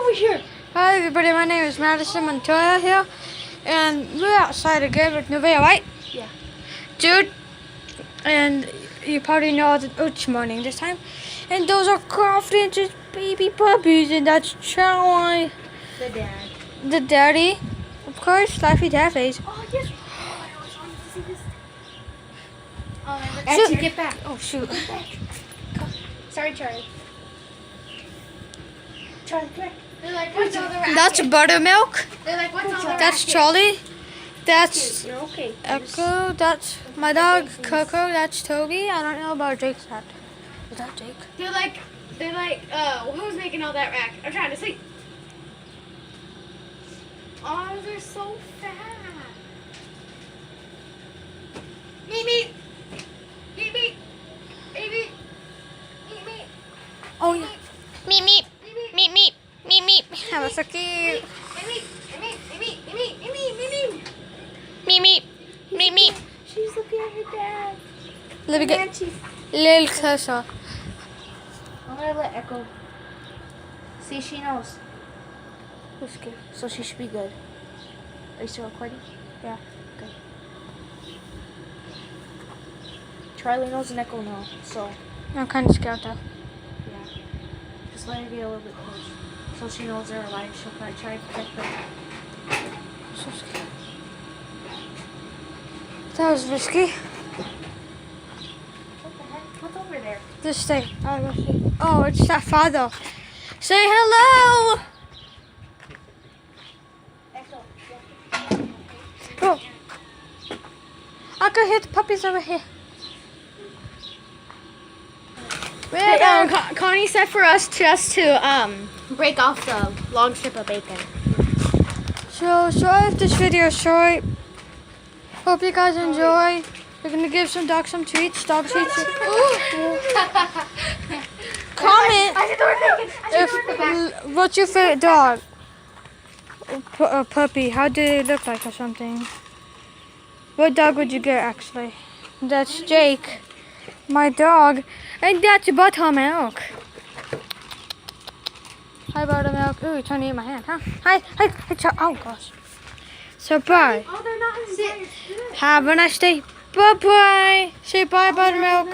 over here. Hi everybody, my name is Madison Montoya here, and we're outside again with Nevaeh, right? Yeah. Jude, and you probably know it's morning this time, and those are Confidential's baby puppies, and that's Charlie, The dad. the daddy, of course, Laffy Taffies. Oh, yes. Oh, I was wanting to see this. Oh, Shoot. Actually, get back. Oh shoot. Get back. Come. Sorry, Charlie. Charlie, come here. They're like, what's all the racket? That's Buttermilk. They're like, what's all the That's racket? Charlie. That's You're okay. Echo. That's my dog Coco. That's Toby. I don't know about Jake's hat. Is that Jake? They're like, who's making all that racket? I'm trying to see. Oh, they're so fat. Meet me. Meet me. Meet me. Meet me. Oh yeah. Meep meep. Meet me. Meep meep. Meep meep. That was so cute. Meet me. Meet me. Meet me. Meet me. Meet me. Meet me. Meep meep. Meep meep. She's looking at her dad. Let me And get she's. a little closer. I'm gonna let Echo. See, she knows. Whiskey. So she should be good. Are you still recording? Yeah. Good. Charlie knows and Echo knows, so I'm kind of scared though. yeah. Just let her be a little bit close. So she knows they're alive. She'll probably try to protect them. So scared. That was risky. What the heck? What's over there? Just stay. I'll go see. Oh, it's that father. Say hello. Echo. Oh. I can hear the puppies over here. Connie said for us just to break off the long strip of bacon. So sorry if this video is short. Hope you guys enjoy. We're gonna give some dogs some treats. Dog treats. Comment if what's your favorite dog? A puppy. How do they look like or something? What dog would you get actually? That's Jake, my dog, and that's Buttermilk. Hi Buttermilk. Ooh, you're trying to eat my hand, huh? Hi. Oh gosh. So bye. Oh, they're not in Have a nice day. Bye bye. Say bye, Buttermilk.